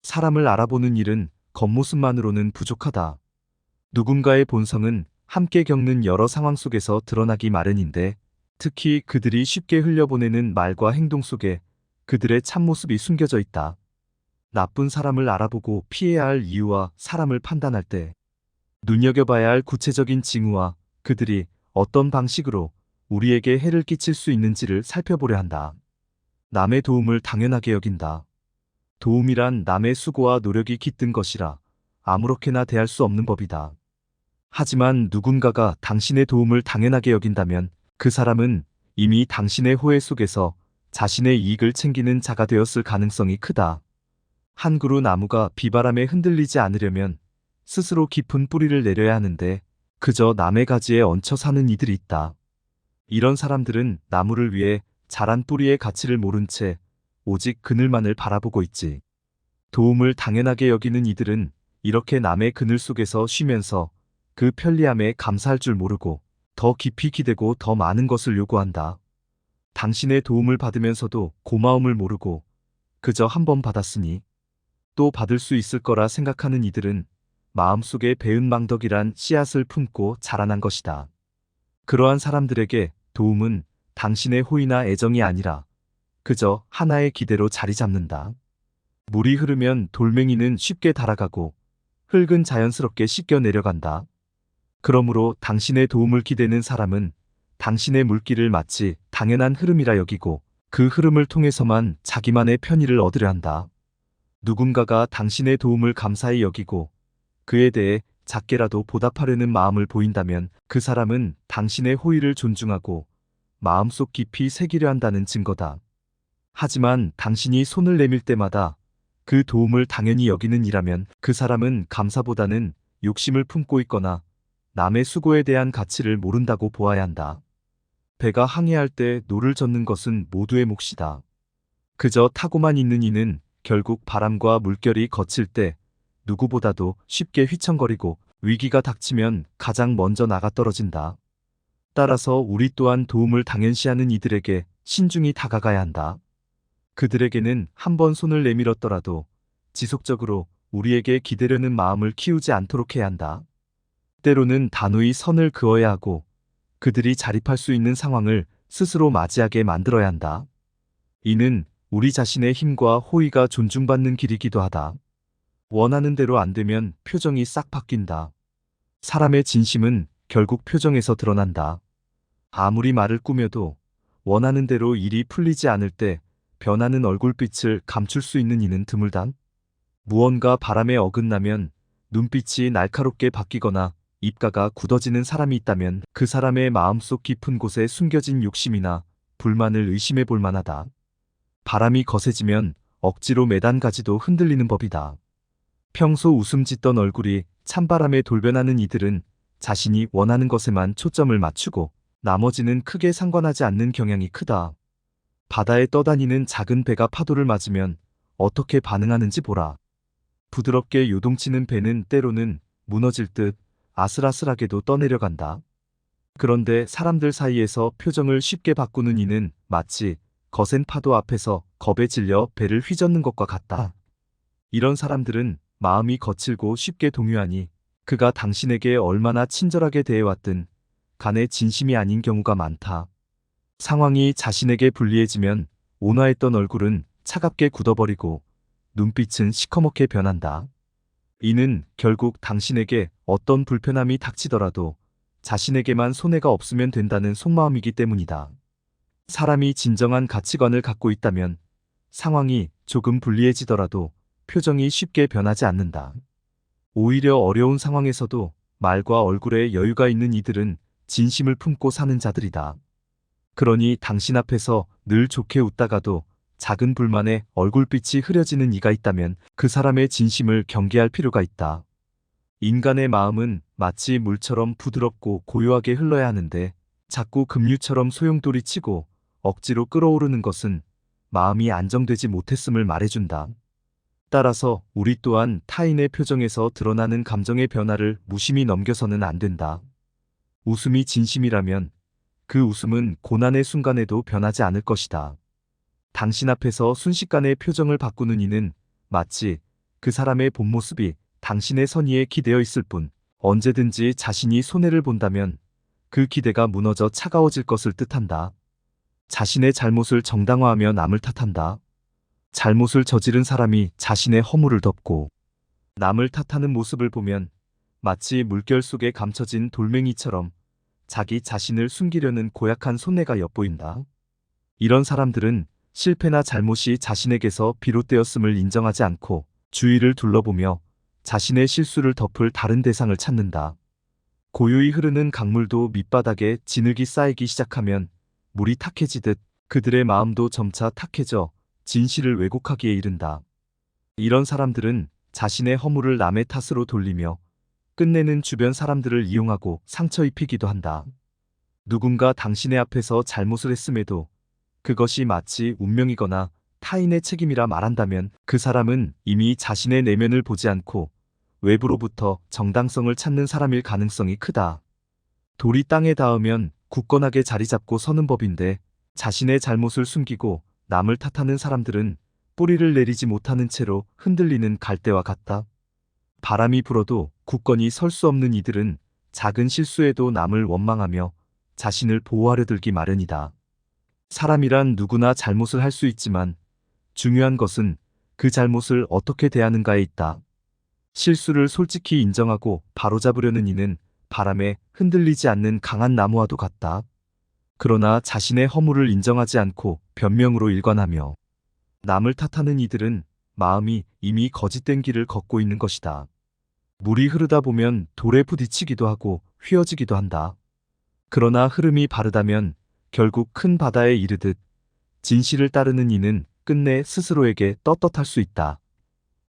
사람을 알아보는 일은 겉모습만으로는 부족하다. 누군가의 본성은 함께 겪는 여러 상황 속에서 드러나기 마련인데, 특히 그들이 쉽게 흘려보내는 말과 행동 속에 그들의 참모습이 숨겨져 있다. 나쁜 사람을 알아보고 피해야 할 이유와 사람을 판단할 때, 눈여겨봐야 할 구체적인 징후와 그들이 어떤 방식으로 우리에게 해를 끼칠 수 있는지를 살펴보려 한다. 남의 도움을 당연하게 여긴다. 도움이란 남의 수고와 노력이 깃든 것이라 아무렇게나 대할 수 없는 법이다. 하지만 누군가가 당신의 도움을 당연하게 여긴다면 그 사람은 이미 당신의 호혜 속에서 자신의 이익을 챙기는 자가 되었을 가능성이 크다. 한 그루 나무가 비바람에 흔들리지 않으려면 스스로 깊은 뿌리를 내려야 하는데, 그저 남의 가지에 얹혀 사는 이들이 있다. 이런 사람들은 나무를 위해 자란 뿌리의 가치를 모른 채 오직 그늘만을 바라보고 있지. 도움을 당연하게 여기는 이들은 이렇게 남의 그늘 속에서 쉬면서 그 편리함에 감사할 줄 모르고 더 깊이 기대고 더 많은 것을 요구한다. 당신의 도움을 받으면서도 고마움을 모르고 그저 한 번 받았으니 또 받을 수 있을 거라 생각하는 이들은 마음속에 배은망덕이란 씨앗을 품고 자라난 것이다. 그러한 사람들에게 도움은 당신의 호의나 애정이 아니라 그저 하나의 기대로 자리 잡는다. 물이 흐르면 돌멩이는 쉽게 달아가고 흙은 자연스럽게 씻겨 내려간다. 그러므로 당신의 도움을 기대는 사람은 당신의 물길을 마치 당연한 흐름이라 여기고 그 흐름을 통해서만 자기만의 편의를 얻으려 한다. 누군가가 당신의 도움을 감사히 여기고 그에 대해 작게라도 보답하려는 마음을 보인다면 그 사람은 당신의 호의를 존중하고 마음속 깊이 새기려 한다는 증거다. 하지만 당신이 손을 내밀 때마다 그 도움을 당연히 여기는 이라면 그 사람은 감사보다는 욕심을 품고 있거나 남의 수고에 대한 가치를 모른다고 보아야 한다. 배가 항해할 때 노를 젓는 것은 모두의 몫이다. 그저 타고만 있는 이는 결국 바람과 물결이 거칠 때 누구보다도 쉽게 휘청거리고 위기가 닥치면 가장 먼저 나가 떨어진다. 따라서 우리 또한 도움을 당연시하는 이들에게 신중히 다가가야 한다. 그들에게는 한 번 손을 내밀었더라도 지속적으로 우리에게 기대려는 마음을 키우지 않도록 해야 한다. 때로는 단호히 선을 그어야 하고 그들이 자립할 수 있는 상황을 스스로 맞이하게 만들어야 한다. 이는 우리 자신의 힘과 호의가 존중받는 길이기도 하다. 원하는 대로 안 되면 표정이 싹 바뀐다. 사람의 진심은 결국 표정에서 드러난다. 아무리 말을 꾸며도 원하는 대로 일이 풀리지 않을 때 변하는 얼굴빛을 감출 수 있는 이는 드물다. 무언가 바람에 어긋나면 눈빛이 날카롭게 바뀌거나 입가가 굳어지는 사람이 있다면 그 사람의 마음속 깊은 곳에 숨겨진 욕심이나 불만을 의심해 볼 만하다. 바람이 거세지면 억지로 매단 가지도 흔들리는 법이다. 평소 웃음 짓던 얼굴이 찬바람에 돌변하는 이들은 자신이 원하는 것에만 초점을 맞추고 나머지는 크게 상관하지 않는 경향이 크다. 바다에 떠다니는 작은 배가 파도를 맞으면 어떻게 반응하는지 보라. 부드럽게 요동치는 배는 때로는 무너질 듯 아슬아슬하게도 떠내려간다. 그런데 사람들 사이에서 표정을 쉽게 바꾸는 이는 마치 거센 파도 앞에서 겁에 질려 배를 휘젓는 것과 같다. 이런 사람들은 마음이 거칠고 쉽게 동요하니 그가 당신에게 얼마나 친절하게 대해왔든 간에 진심이 아닌 경우가 많다. 상황이 자신에게 불리해지면 온화했던 얼굴은 차갑게 굳어버리고 눈빛은 시커멓게 변한다. 이는 결국 당신에게 어떤 불편함이 닥치더라도 자신에게만 손해가 없으면 된다는 속마음이기 때문이다. 사람이 진정한 가치관을 갖고 있다면 상황이 조금 불리해지더라도 표정이 쉽게 변하지 않는다. 오히려 어려운 상황에서도 말과 얼굴에 여유가 있는 이들은 진심을 품고 사는 자들이다. 그러니 당신 앞에서 늘 좋게 웃다가도 작은 불만에 얼굴빛이 흐려지는 이가 있다면 그 사람의 진심을 경계할 필요가 있다. 인간의 마음은 마치 물처럼 부드럽고 고요하게 흘러야 하는데 자꾸 급류처럼 소용돌이 치고 억지로 끌어오르는 것은 마음이 안정되지 못했음을 말해준다. 따라서 우리 또한 타인의 표정에서 드러나는 감정의 변화를 무심히 넘겨서는 안 된다. 웃음이 진심이라면 그 웃음은 고난의 순간에도 변하지 않을 것이다. 당신 앞에서 순식간에 표정을 바꾸는 이는 마치 그 사람의 본 모습이 당신의 선의에 기대어 있을 뿐 언제든지 자신이 손해를 본다면 그 기대가 무너져 차가워질 것을 뜻한다. 자신의 잘못을 정당화하며 남을 탓한다. 잘못을 저지른 사람이 자신의 허물을 덮고 남을 탓하는 모습을 보면 마치 물결 속에 감춰진 돌멩이처럼 자기 자신을 숨기려는 고약한 손해가 엿보인다. 이런 사람들은 실패나 잘못이 자신에게서 비롯되었음을 인정하지 않고 주위를 둘러보며 자신의 실수를 덮을 다른 대상을 찾는다. 고요히 흐르는 강물도 밑바닥에 진흙이 쌓이기 시작하면 물이 탁해지듯 그들의 마음도 점차 탁해져 진실을 왜곡하기에 이른다. 이런 사람들은 자신의 허물을 남의 탓으로 돌리며 끝내는 주변 사람들을 이용하고 상처 입히기도 한다. 누군가 당신의 앞에서 잘못을 했음에도 그것이 마치 운명이거나 타인의 책임이라 말한다면 그 사람은 이미 자신의 내면을 보지 않고 외부로부터 정당성을 찾는 사람일 가능성이 크다. 돌이 땅에 닿으면 굳건하게 자리 잡고 서는 법인데 자신의 잘못을 숨기고 남을 탓하는 사람들은 뿌리를 내리지 못하는 채로 흔들리는 갈대와 같다. 바람이 불어도 굳건히 설 수 없는 이들은 작은 실수에도 남을 원망하며 자신을 보호하려 들기 마련이다. 사람이란 누구나 잘못을 할 수 있지만 중요한 것은 그 잘못을 어떻게 대하는가에 있다. 실수를 솔직히 인정하고 바로잡으려는 이는 바람에 흔들리지 않는 강한 나무와도 같다. 그러나 자신의 허물을 인정하지 않고 변명으로 일관하며 남을 탓하는 이들은 마음이 이미 거짓된 길을 걷고 있는 것이다. 물이 흐르다 보면 돌에 부딪히기도 하고 휘어지기도 한다. 그러나 흐름이 바르다면 결국 큰 바다에 이르듯 진실을 따르는 이는 끝내 스스로에게 떳떳할 수 있다.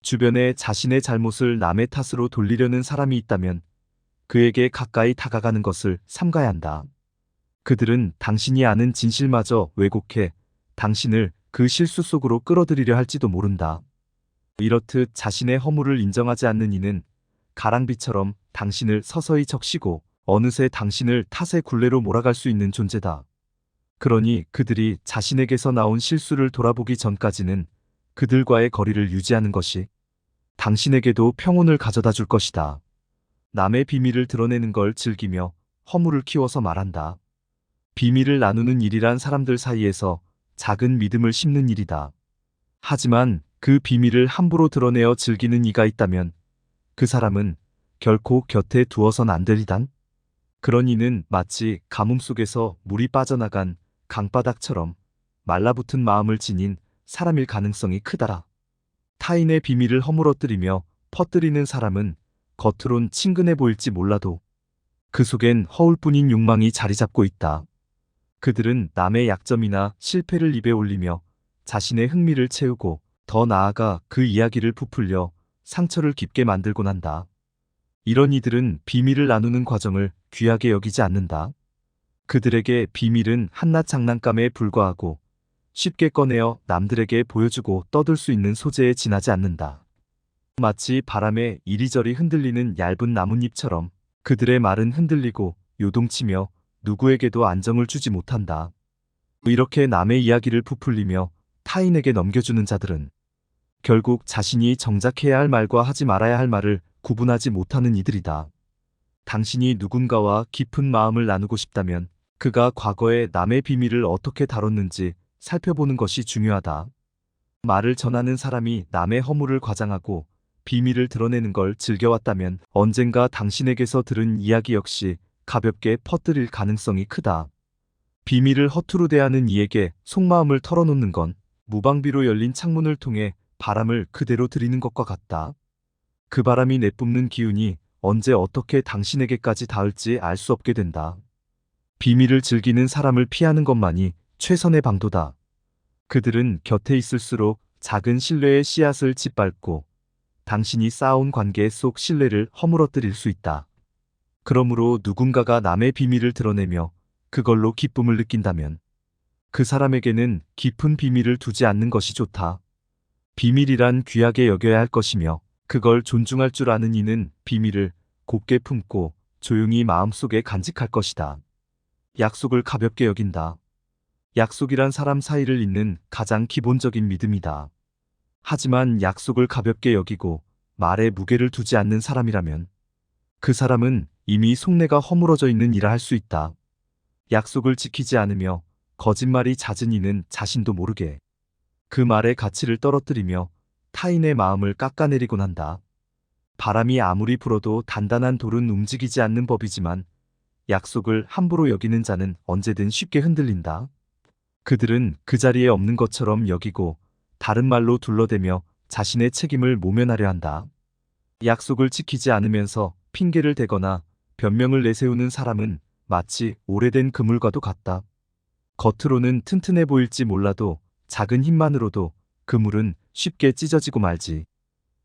주변에 자신의 잘못을 남의 탓으로 돌리려는 사람이 있다면 그에게 가까이 다가가는 것을 삼가야 한다. 그들은 당신이 아는 진실마저 왜곡해 당신을 그 실수 속으로 끌어들이려 할지도 모른다. 이렇듯 자신의 허물을 인정하지 않는 이는 가랑비처럼 당신을 서서히 적시고 어느새 당신을 탓의 굴레로 몰아갈 수 있는 존재다. 그러니 그들이 자신에게서 나온 실수를 돌아보기 전까지는 그들과의 거리를 유지하는 것이 당신에게도 평온을 가져다 줄 것이다. 남의 비밀을 드러내는 걸 즐기며 허물을 키워서 말한다. 비밀을 나누는 일이란 사람들 사이에서 작은 믿음을 심는 일이다. 하지만 그 비밀을 함부로 드러내어 즐기는 이가 있다면 그 사람은 결코 곁에 두어선 안 될 이다. 그런 이는 마치 가뭄 속에서 물이 빠져나간 강바닥처럼 말라붙은 마음을 지닌 사람일 가능성이 크다. 타인의 비밀을 허물어뜨리며 퍼뜨리는 사람은 겉으론 친근해 보일지 몰라도 그 속엔 허울뿐인 욕망이 자리 잡고 있다. 그들은 남의 약점이나 실패를 입에 올리며 자신의 흥미를 채우고 더 나아가 그 이야기를 부풀려 상처를 깊게 만들곤 한다. 이런 이들은 비밀을 나누는 과정을 귀하게 여기지 않는다. 그들에게 비밀은 한낱 장난감에 불과하고 쉽게 꺼내어 남들에게 보여주고 떠들 수 있는 소재에 지나지 않는다. 마치 바람에 이리저리 흔들리는 얇은 나뭇잎처럼 그들의 말은 흔들리고 요동치며 누구에게도 안정을 주지 못한다. 이렇게 남의 이야기를 부풀리며 타인에게 넘겨주는 자들은 결국 자신이 정작 해야 할 말과 하지 말아야 할 말을 구분하지 못하는 이들이다. 당신이 누군가와 깊은 마음을 나누고 싶다면 그가 과거에 남의 비밀을 어떻게 다뤘는지 살펴보는 것이 중요하다. 말을 전하는 사람이 남의 허물을 과장하고 비밀을 드러내는 걸 즐겨왔다면 언젠가 당신에게서 들은 이야기 역시 가볍게 퍼뜨릴 가능성이 크다. 비밀을 허투루 대하는 이에게 속마음을 털어놓는 건 무방비로 열린 창문을 통해 바람을 그대로 들이는 것과 같다. 그 바람이 내뿜는 기운이 언제 어떻게 당신에게까지 닿을지 알 수 없게 된다. 비밀을 즐기는 사람을 피하는 것만이 최선의 방도다. 그들은 곁에 있을수록 작은 신뢰의 씨앗을 짓밟고 당신이 쌓아온 관계 속 신뢰를 허물어뜨릴 수 있다. 그러므로 누군가가 남의 비밀을 드러내며 그걸로 기쁨을 느낀다면 그 사람에게는 깊은 비밀을 두지 않는 것이 좋다. 비밀이란 귀하게 여겨야 할 것이며 그걸 존중할 줄 아는 이는 비밀을 곱게 품고 조용히 마음속에 간직할 것이다. 약속을 가볍게 여긴다. 약속이란 사람 사이를 잇는 가장 기본적인 믿음이다. 하지만 약속을 가볍게 여기고 말에 무게를 두지 않는 사람이라면 그 사람은 이미 속내가 허물어져 있는 이라 할 수 있다. 약속을 지키지 않으며 거짓말이 잦은 이는 자신도 모르게 그 말의 가치를 떨어뜨리며 타인의 마음을 깎아내리곤 한다. 바람이 아무리 불어도 단단한 돌은 움직이지 않는 법이지만 약속을 함부로 여기는 자는 언제든 쉽게 흔들린다. 그들은 그 자리에 없는 것처럼 여기고 다른 말로 둘러대며 자신의 책임을 모면하려 한다. 약속을 지키지 않으면서 핑계를 대거나 변명을 내세우는 사람은 마치 오래된 그물과도 같다. 겉으로는 튼튼해 보일지 몰라도 작은 힘만으로도 그물은 쉽게 찢어지고 말지.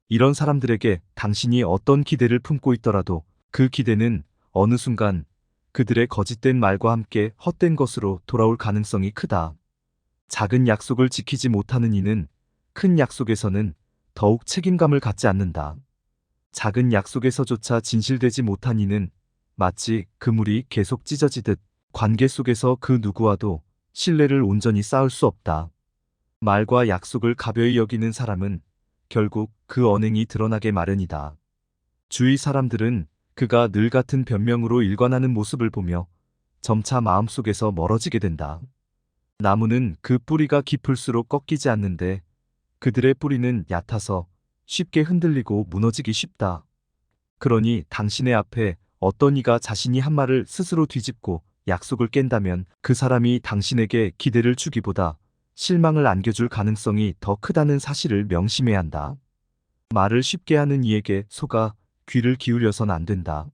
이런 사람들에게 당신이 어떤 기대를 품고 있더라도 그 기대는 어느 순간 그들의 거짓된 말과 함께 헛된 것으로 돌아올 가능성이 크다. 작은 약속을 지키지 못하는 이는 큰 약속에서는 더욱 책임감을 갖지 않는다. 작은 약속에서조차 진실되지 못한 이는 마치 그물이 계속 찢어지듯 관계 속에서 그 누구와도 신뢰를 온전히 쌓을 수 없다. 말과 약속을 가벼이 여기는 사람은 결국 그 언행이 드러나게 마련이다. 주위 사람들은 그가 늘 같은 변명으로 일관하는 모습을 보며 점차 마음속에서 멀어지게 된다. 나무는 그 뿌리가 깊을수록 꺾이지 않는데 그들의 뿌리는 얕아서 쉽게 흔들리고 무너지기 쉽다. 그러니 당신의 앞에 어떤 이가 자신이 한 말을 스스로 뒤집고 약속을 깬다면 그 사람이 당신에게 기대를 주기보다 실망을 안겨줄 가능성이 더 크다는 사실을 명심해야 한다. 말을 쉽게 하는 이에게 속아 귀를 기울여선 안 된다.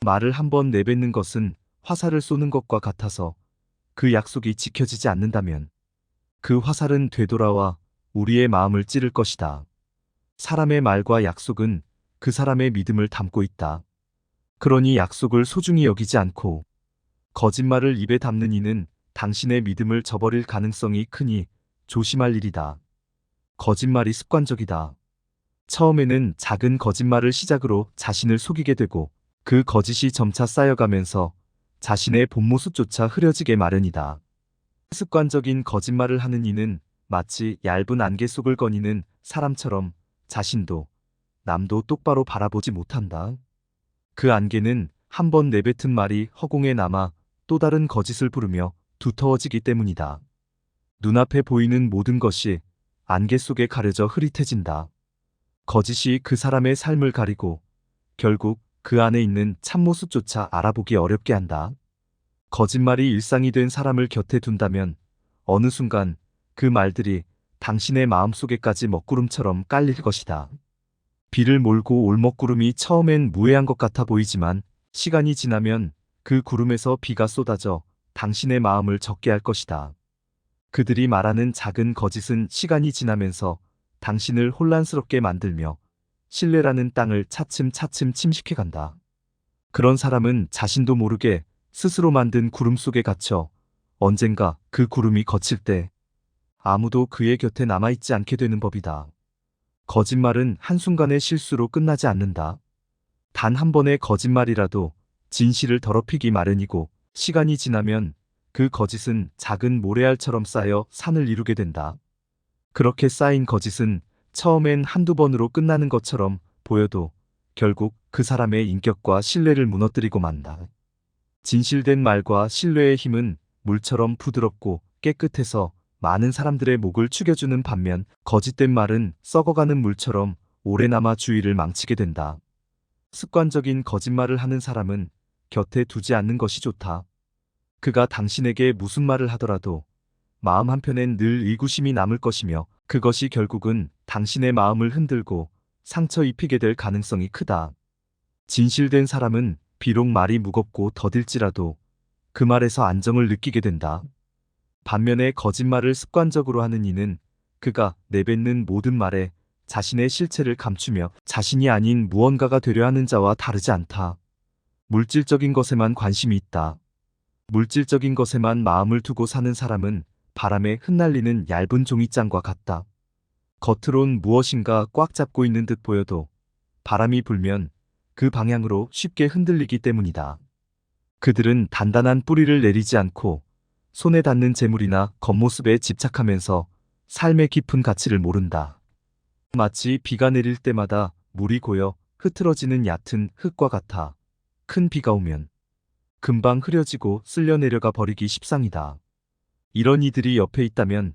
말을 한번 내뱉는 것은 화살을 쏘는 것과 같아서 그 약속이 지켜지지 않는다면 그 화살은 되돌아와 우리의 마음을 찌를 것이다. 사람의 말과 약속은 그 사람의 믿음을 담고 있다. 그러니 약속을 소중히 여기지 않고 거짓말을 입에 담는 이는 당신의 믿음을 저버릴 가능성이 크니 조심할 일이다. 거짓말이 습관적이다. 처음에는 작은 거짓말을 시작으로 자신을 속이게 되고 그 거짓이 점차 쌓여가면서 자신의 본 모습조차 흐려지게 마련이다. 습관적인 거짓말을 하는 이는 마치 얇은 안개 속을 거니는 사람처럼 자신도 남도 똑바로 바라보지 못한다. 그 안개는 한번 내뱉은 말이 허공에 남아 또 다른 거짓을 부르며 두터워지기 때문이다. 눈앞에 보이는 모든 것이 안개 속에 가려져 흐릿해진다. 거짓이 그 사람의 삶을 가리고 결국 그 안에 있는 참모습조차 알아보기 어렵게 한다. 거짓말이 일상이 된 사람을 곁에 둔다면 어느 순간 그 말들이 당신의 마음속에까지 먹구름처럼 깔릴 것이다. 비를 몰고 올 먹구름이 처음엔 무해한 것 같아 보이지만 시간이 지나면 그 구름에서 비가 쏟아져 당신의 마음을 젖게 할 것이다. 그들이 말하는 작은 거짓은 시간이 지나면서 당신을 혼란스럽게 만들며 신뢰라는 땅을 차츰차츰 침식해간다. 그런 사람은 자신도 모르게 스스로 만든 구름 속에 갇혀 언젠가 그 구름이 걷힐 때 아무도 그의 곁에 남아있지 않게 되는 법이다. 거짓말은 한순간의 실수로 끝나지 않는다. 단 한 번의 거짓말이라도 진실을 더럽히기 마련이고 시간이 지나면 그 거짓은 작은 모래알처럼 쌓여 산을 이루게 된다. 그렇게 쌓인 거짓은 처음엔 한두 번으로 끝나는 것처럼 보여도 결국 그 사람의 인격과 신뢰를 무너뜨리고 만다. 진실된 말과 신뢰의 힘은 물처럼 부드럽고 깨끗해서 많은 사람들의 목을 축여주는 반면 거짓된 말은 썩어가는 물처럼 오래 남아 주의를 망치게 된다. 습관적인 거짓말을 하는 사람은 곁에 두지 않는 것이 좋다. 그가 당신에게 무슨 말을 하더라도 마음 한편엔 늘 의구심이 남을 것이며 그것이 결국은 당신의 마음을 흔들고 상처 입히게 될 가능성이 크다. 진실된 사람은 비록 말이 무겁고 더딜지라도 그 말에서 안정을 느끼게 된다. 반면에 거짓말을 습관적으로 하는 이는 그가 내뱉는 모든 말에 자신의 실체를 감추며 자신이 아닌 무언가가 되려 하는 자와 다르지 않다. 물질적인 것에만 관심이 있다. 물질적인 것에만 마음을 두고 사는 사람은 바람에 흩날리는 얇은 종이장과 같다. 겉으론 무엇인가 꽉 잡고 있는 듯 보여도 바람이 불면 그 방향으로 쉽게 흔들리기 때문이다. 그들은 단단한 뿌리를 내리지 않고 손에 닿는 재물이나 겉모습에 집착하면서 삶의 깊은 가치를 모른다. 마치 비가 내릴 때마다 물이 고여 흐트러지는 얕은 흙과 같아. 큰 비가 오면 금방 흐려지고 쓸려 내려가 버리기 십상이다. 이런 이들이 옆에 있다면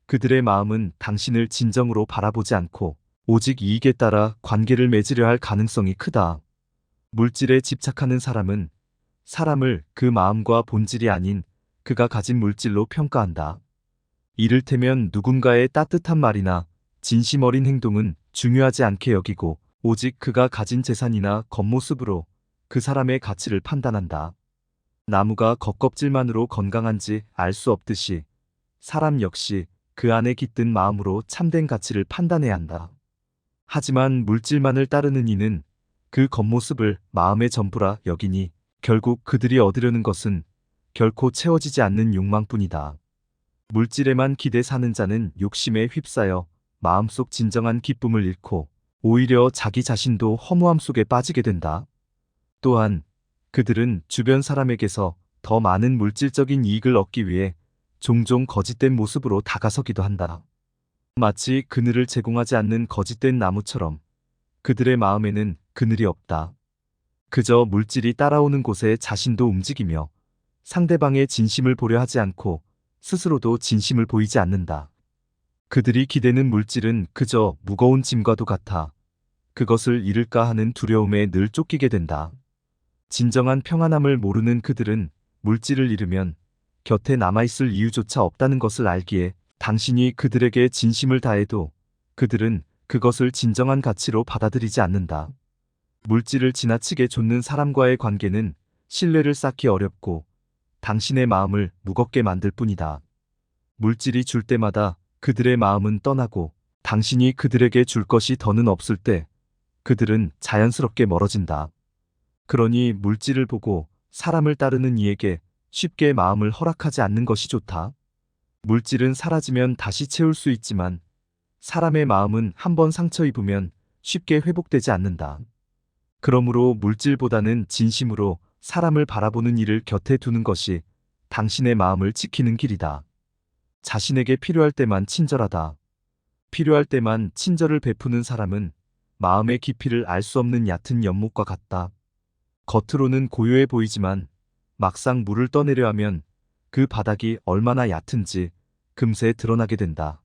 그들의 마음은 당신을 진정으로 바라보지 않고 오직 이익에 따라 관계를 맺으려 할 가능성이 크다. 물질에 집착하는 사람은 사람을 그 마음과 본질이 아닌 그가 가진 물질로 평가한다. 이를테면 누군가의 따뜻한 말이나 진심 어린 행동은 중요하지 않게 여기고 오직 그가 가진 재산이나 겉모습으로 그 사람의 가치를 판단한다. 나무가 겉껍질만으로 건강한지 알 수 없듯이 사람 역시 그 안에 깃든 마음으로 참된 가치를 판단해야 한다. 하지만 물질만을 따르는 이는 그 겉모습을 마음의 전부라 여기니 결국 그들이 얻으려는 것은 결코 채워지지 않는 욕망뿐이다. 물질에만 기대 사는 자는 욕심에 휩싸여 마음속 진정한 기쁨을 잃고 오히려 자기 자신도 허무함 속에 빠지게 된다. 또한 그들은 주변 사람에게서 더 많은 물질적인 이익을 얻기 위해 종종 거짓된 모습으로 다가서기도 한다. 마치 그늘을 제공하지 않는 거짓된 나무처럼 그들의 마음에는 그늘이 없다. 그저 물질이 따라오는 곳에 자신도 움직이며 상대방의 진심을 보려 하지 않고 스스로도 진심을 보이지 않는다. 그들이 기대는 물질은 그저 무거운 짐과도 같아 그것을 잃을까 하는 두려움에 늘 쫓기게 된다. 진정한 평안함을 모르는 그들은 물질을 잃으면 곁에 남아있을 이유조차 없다는 것을 알기에 당신이 그들에게 진심을 다해도 그들은 그것을 진정한 가치로 받아들이지 않는다. 물질을 지나치게 좇는 사람과의 관계는 신뢰를 쌓기 어렵고 당신의 마음을 무겁게 만들 뿐이다. 물질이 줄 때마다 그들의 마음은 떠나고 당신이 그들에게 줄 것이 더는 없을 때 그들은 자연스럽게 멀어진다. 그러니 물질을 보고 사람을 따르는 이에게 쉽게 마음을 허락하지 않는 것이 좋다. 물질은 사라지면 다시 채울 수 있지만 사람의 마음은 한번 상처 입으면 쉽게 회복되지 않는다. 그러므로 물질보다는 진심으로 사람을 바라보는 이를 곁에 두는 것이 당신의 마음을 지키는 길이다. 자신에게 필요할 때만 친절하다. 필요할 때만 친절을 베푸는 사람은 마음의 깊이를 알 수 없는 얕은 연못과 같다. 겉으로는 고요해 보이지만 막상 물을 떠내려 하면 그 바닥이 얼마나 얕은지 금세 드러나게 된다.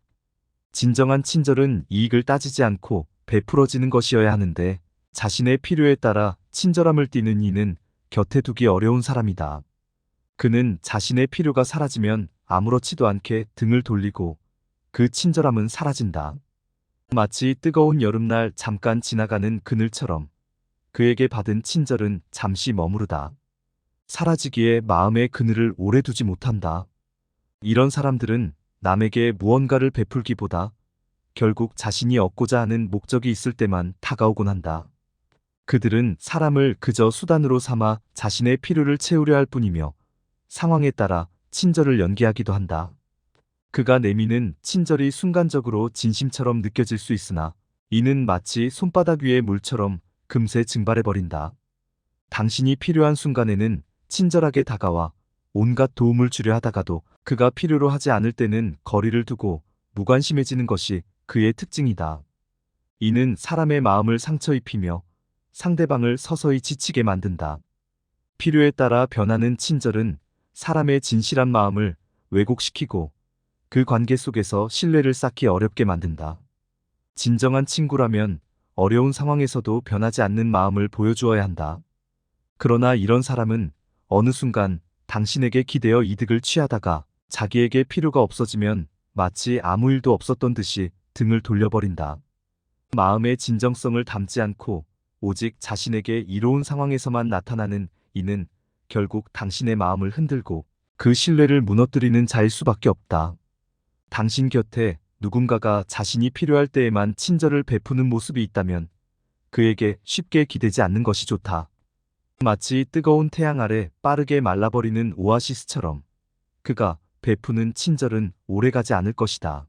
진정한 친절은 이익을 따지지 않고 베풀어지는 것이어야 하는데 자신의 필요에 따라 친절함을 띠는 이는 곁에 두기 어려운 사람이다. 그는 자신의 필요가 사라지면 아무렇지도 않게 등을 돌리고 그 친절함은 사라진다. 마치 뜨거운 여름날 잠깐 지나가는 그늘처럼 그에게 받은 친절은 잠시 머무르다. 사라지기에 마음의 그늘을 오래 두지 못한다. 이런 사람들은 남에게 무언가를 베풀기보다 결국 자신이 얻고자 하는 목적이 있을 때만 다가오곤 한다. 그들은 사람을 그저 수단으로 삼아 자신의 필요를 채우려 할 뿐이며 상황에 따라 친절을 연기하기도 한다. 그가 내미는 친절이 순간적으로 진심처럼 느껴질 수 있으나 이는 마치 손바닥 위의 물처럼 금세 증발해버린다. 당신이 필요한 순간에는 친절하게 다가와 온갖 도움을 주려 하다가도 그가 필요로 하지 않을 때는 거리를 두고 무관심해지는 것이 그의 특징이다. 이는 사람의 마음을 상처 입히며 상대방을 서서히 지치게 만든다. 필요에 따라 변하는 친절은 사람의 진실한 마음을 왜곡시키고 그 관계 속에서 신뢰를 쌓기 어렵게 만든다. 진정한 친구라면 어려운 상황에서도 변하지 않는 마음을 보여주어야 한다. 그러나 이런 사람은 어느 순간 당신에게 기대어 이득을 취하다가 자기에게 필요가 없어지면 마치 아무 일도 없었던 듯이 등을 돌려버린다. 마음의 진정성을 담지 않고 오직 자신에게 이로운 상황에서만 나타나는 이는 결국 당신의 마음을 흔들고 그 신뢰를 무너뜨리는 자일 수밖에 없다. 당신 곁에 누군가가 자신이 필요할 때에만 친절을 베푸는 모습이 있다면 그에게 쉽게 기대지 않는 것이 좋다. 마치 뜨거운 태양 아래 빠르게 말라버리는 오아시스처럼 그가 베푸는 친절은 오래가지 않을 것이다.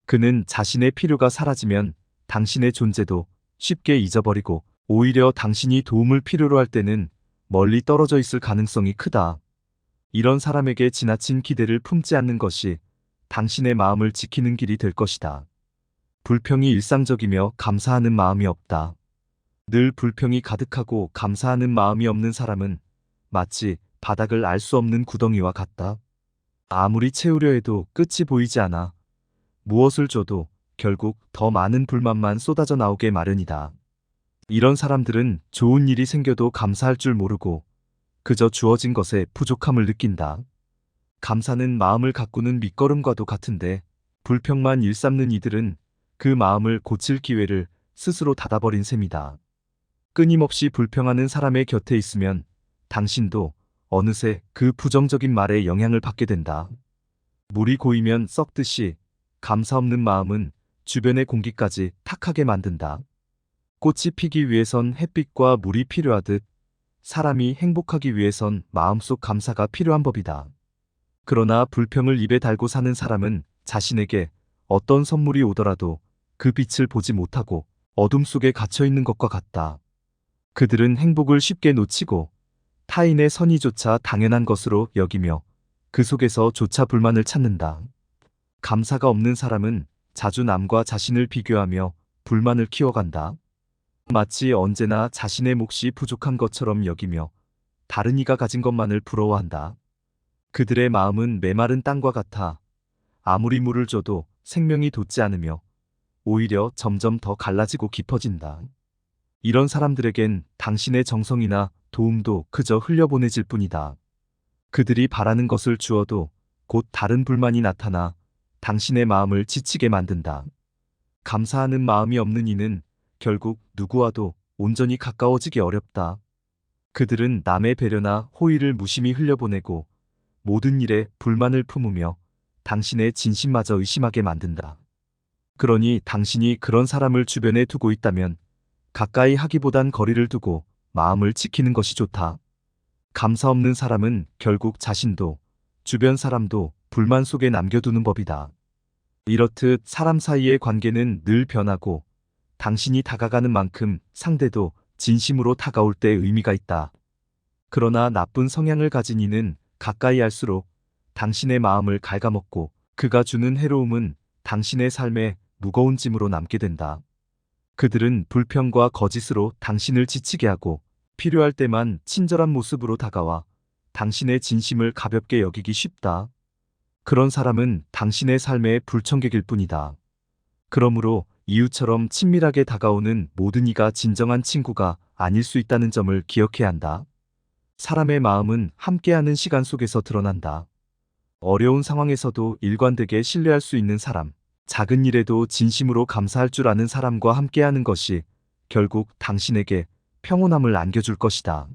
그는 자신의 필요가 사라지면 당신의 존재도 쉽게 잊어버리고 오히려 당신이 도움을 필요로 할 때는 멀리 떨어져 있을 가능성이 크다. 이런 사람에게 지나친 기대를 품지 않는 것이 당신의 마음을 지키는 길이 될 것이다. 불평이 일상적이며 감사하는 마음이 없다. 늘 불평이 가득하고 감사하는 마음이 없는 사람은 마치 바닥을 알 수 없는 구덩이와 같다. 아무리 채우려 해도 끝이 보이지 않아. 무엇을 줘도 결국 더 많은 불만만 쏟아져 나오게 마련이다. 이런 사람들은 좋은 일이 생겨도 감사할 줄 모르고 그저 주어진 것에 부족함을 느낀다. 감사는 마음을 가꾸는 밑거름과도 같은데 불평만 일삼는 이들은 그 마음을 고칠 기회를 스스로 닫아버린 셈이다. 끊임없이 불평하는 사람의 곁에 있으면 당신도 어느새 그 부정적인 말에 영향을 받게 된다. 물이 고이면 썩듯이 감사 없는 마음은 주변의 공기까지 탁하게 만든다. 꽃이 피기 위해선 햇빛과 물이 필요하듯 사람이 행복하기 위해선 마음속 감사가 필요한 법이다. 그러나 불평을 입에 달고 사는 사람은 자신에게 어떤 선물이 오더라도 그 빛을 보지 못하고 어둠 속에 갇혀 있는 것과 같다. 그들은 행복을 쉽게 놓치고 타인의 선의조차 당연한 것으로 여기며 그 속에서 조차 불만을 찾는다. 감사가 없는 사람은 자주 남과 자신을 비교하며 불만을 키워간다. 마치 언제나 자신의 몫이 부족한 것처럼 여기며 다른 이가 가진 것만을 부러워한다. 그들의 마음은 메마른 땅과 같아 아무리 물을 줘도 생명이 돋지 않으며 오히려 점점 더 갈라지고 깊어진다. 이런 사람들에겐 당신의 정성이나 도움도 그저 흘려보내질 뿐이다. 그들이 바라는 것을 주어도 곧 다른 불만이 나타나 당신의 마음을 지치게 만든다. 감사하는 마음이 없는 이는 결국 누구와도 온전히 가까워지기 어렵다. 그들은 남의 배려나 호의를 무심히 흘려보내고 모든 일에 불만을 품으며 당신의 진심마저 의심하게 만든다. 그러니 당신이 그런 사람을 주변에 두고 있다면 가까이 하기보단 거리를 두고 마음을 지키는 것이 좋다. 감사 없는 사람은 결국 자신도 주변 사람도 불만 속에 남겨두는 법이다. 이렇듯 사람 사이의 관계는 늘 변하고 당신이 다가가는 만큼 상대도 진심으로 다가올 때 의미가 있다. 그러나 나쁜 성향을 가진 이는 가까이 할수록 당신의 마음을 갉아먹고 그가 주는 해로움은 당신의 삶에 무거운 짐으로 남게 된다. 그들은 불평과 거짓으로 당신을 지치게 하고 필요할 때만 친절한 모습으로 다가와 당신의 진심을 가볍게 여기기 쉽다. 그런 사람은 당신의 삶의 불청객일 뿐이다. 그러므로 이웃처럼 친밀하게 다가오는 모든 이가 진정한 친구가 아닐 수 있다는 점을 기억해야 한다. 사람의 마음은 함께하는 시간 속에서 드러난다. 어려운 상황에서도 일관되게 신뢰할 수 있는 사람, 작은 일에도 진심으로 감사할 줄 아는 사람과 함께하는 것이 결국 당신에게 평온함을 안겨줄 것이다.